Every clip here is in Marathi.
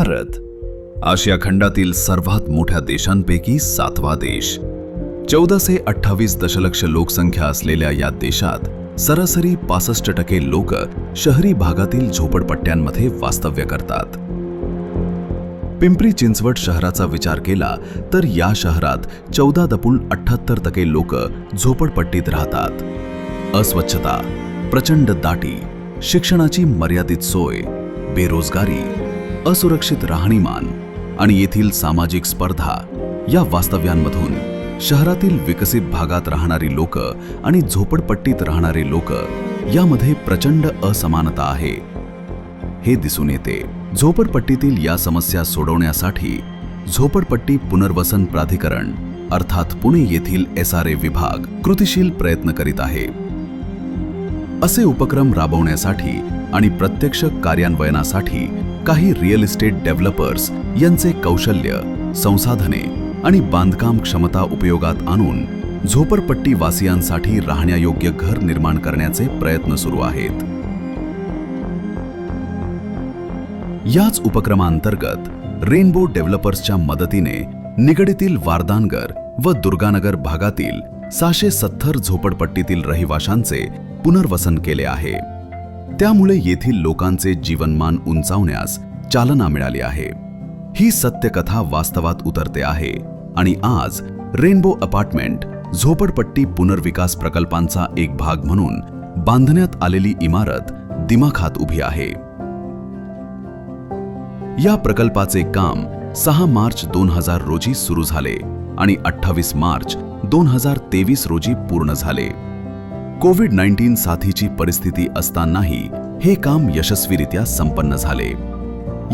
भारत आशिया खंडातील सर्वात मोठ्या देशांपैकी 7वा देश. 14 ते 28 दशलक्ष लोकसंख्या असलेल्या या देशात सरासरी 65% लोक शहरी भागातील झोपडपट्ट्यांमध्ये वास्तव्य करतात. पिंपरी चिंचवड शहराचा विचार केला तर या शहरात 14.78% लोक झोपडपट्टीत राहतात. अस्वच्छता, प्रचंड दाटी, शिक्षणाची मर्यादित सोय, बेरोजगारी, असुरक्षित राहणीमान आणि येथील सामाजिक स्पर्धा या वास्तव्यांमधून शहरातील विकसित भागात राहणारी लोक आणि झोपडपट्टीत राहणारे लोक यामध्ये प्रचंड असमानता आहे, हे दिसून येते. झोपडपट्टीतील या समस्या सोडवण्यासाठी झोपडपट्टी पुनर्वसन प्राधिकरण अर्थात पुणे येथील SRA विभाग कृतिशील प्रयत्न करीत आहे. असे उपक्रम राबवण्यासाठी आणि प्रत्यक्ष कार्यान्वयनासाठी काही रिअल इस्टेट डेव्हलपर्स यांचे कौशल्य, संसाधने आणि बांधकाम क्षमता उपयोगात आणून झोपडपट्टी वासियांसाठी राहण्यायोग्य घर निर्माण करण्याचे प्रयत्न सुरू आहेत. याच उपक्रमांतर्गत रेनबो डेव्हलपर्सच्या मदतीने निगडीतील वारदानगर व दुर्गानगर भागातील 670 झोपडपट्टीतील रहिवाशांचे पुनर्वसन केले आहे. त्यामुळे येथील लोकांचे जीवनमान उंचावण्यास चालना मिळाली आहे. ही सत्यकथा वास्तवात उतरते आहे आणि आज रेनबो अपार्टमेंट झोपडपट्टी पुनर्विकास प्रकल्पांचा एक भाग म्हणून बांधण्यात आलेली इमारत दिमाखात उभी आहे. या प्रकल्पाचे काम 6 मार्च 2000 रोजी सुरू झाले आणि 28 मार्च 2023 रोजी पूर्ण झाले. कोविड-19 साथीची परिस्थिती असतानाही हे काम यशस्वीरित्या संपन्न झाले.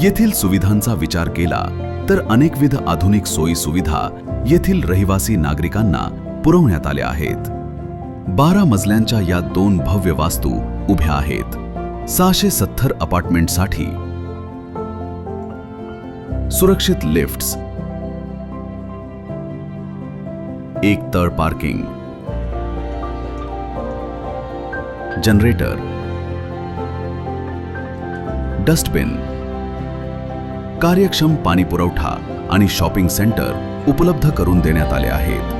येथील सुविधांचा विचार केला तर अनेकविध आधुनिक सोयी सुविधा येथील रहिवासी नागरिकांना पुरवण्यात आल्या आहेत. 12 मजल्यांच्या या 2 भव्य वास्तू उभ्या आहेत. 670 अपार्टमेंटसाठी सुरक्षित लिफ्ट्स, एक तळ पार्किंग, जनरेटर, डस्टबिन, कार्यक्षम पाणी पुरवठा आणि शॉपिंग सेंटर उपलब्ध करून देण्यात आले आहेत.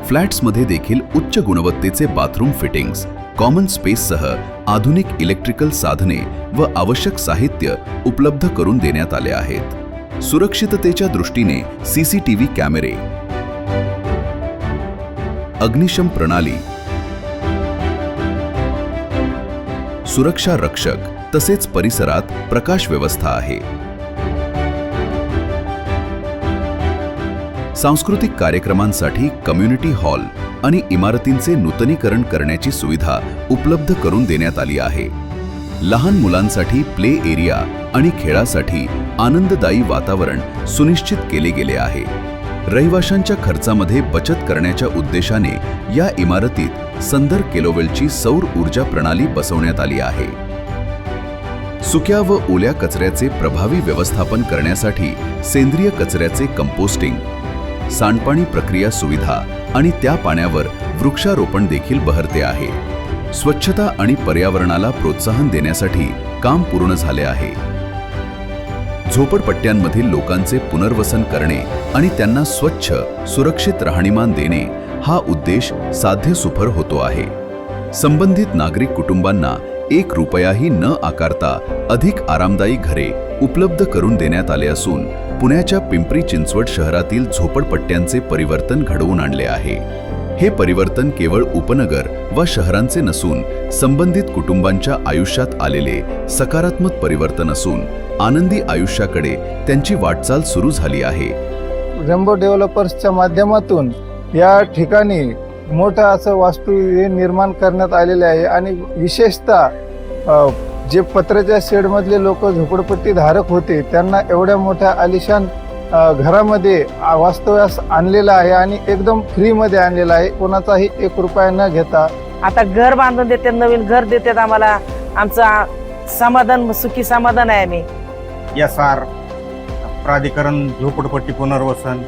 फ्लॅट्समध्ये देखील उच्च गुणवत्तेचे बाथरूम फिटिंग्स, कॉमन स्पेससह आधुनिक इलेक्ट्रिकल साधने व आवश्यक साहित्य उपलब्ध करून देण्यात आले आहेत. सुरक्षिततेच्या दृष्टीने CCTV कॅमेरे, अग्निशम प्रणाली, सुरक्षा रक्षक तसेच परिसरात प्रकाश व्यवस्था आहे. सांस्कृतिक कार्यक्रमांसाठी कम्युनिटी हॉल आणि इमारतींचे नूतनीकरण करण्याची सुविधा उपलब्ध करून देण्यात आली आहे. लहान मुलांसाठी प्ले एरिया आणि खेळासाठी आनंददायी वातावरण सुनिश्चित केले गेले आहे. रहिवाशांच्या खर्चामध्ये बचत करण्याच्या उद्देशाने या इमारतीत 100 किलोवॅटची सौर ऊर्जा प्रणाली बसवण्यात आली आहे. सुक्या व ओल्या कचऱ्याचे प्रभावी व्यवस्थापन करण्यासाठी सेंद्रिय कचऱ्याचे कंपोस्टिंग, सांडपाणी प्रक्रिया सुविधा आणि त्या पाण्यावर वृक्षारोपण देखील बहरते आहे. स्वच्छता आणि पर्यावरणाला प्रोत्साहन देण्यासाठी काम पूर्ण झाले आहे. झोपडपट्ट्यांमधील लोकांचे पुनर्वसन करणे आणि त्यांना स्वच्छ, सुरक्षित राहणीमान देणे हा उद्देश साध्यसुफर होतो आहे. संबंधित नागरिक कुटुंबांना 1 रुपयाही न आकारता अधिक आरामदायी घरे उपलब्ध करून देण्यात आले असून पुण्याच्या पिंपरी चिंचवड शहरातील झोपडपट्ट्यांचे परिवर्तन घडवून आणले आहे. हे परिवर्तन केवळ उपनगर व शहरांचे नसून संबंधित कुटुंबांच्या आयुष्यात आलेले सकारात्मक परिवर्तन असून आनंदी आयुष्याकडे त्यांची वाटचाल सुरू झाली आहे. रेनबो डेव्हलपर्सच्या माध्यमातून या ठिकाणी मोठा असं वास्तू निर्माण करण्यात आलेले आहे आणि विशेषतः जे पत्र्याच्या शेडमधले लोक झोपडपट्टी धारक होते त्यांना एवढ्या मोठ्या आलिशान घरामध्ये वास्तव्यास आणलेलं आहे आणि एकदम फ्रीमध्ये आणलेलं आहे. कोणाचाही 1 रुपया न घेता आता घर बांधून देते, नवीन घर देतात आम्हाला. आमचा समाधान, सुखी समाधान आहे. आम्ही SR प्राधिकरण झोपडपट्टी पुनर्वसन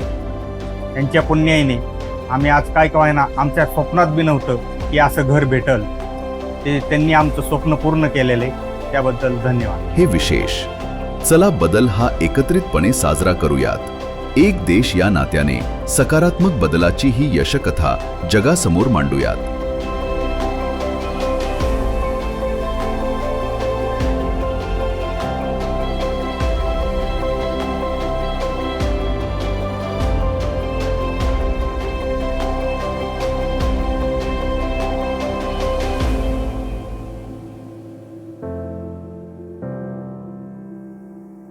यांच्या पुण्याईने आम्ही आज काय ना आमच्या स्वप्नात बी नव्हतं की असं घर भेटल. त्यांनी आमचं स्वप्न पूर्ण केलेलं आहे. त्याबद्दल धन्यवाद. हे विशेष. चला बदल हा एकत्रितपणे साजरा करूयात. एक देश या नात्याने सकारात्मक बदलाची ही यशकथा जगासमोर मांडूयात.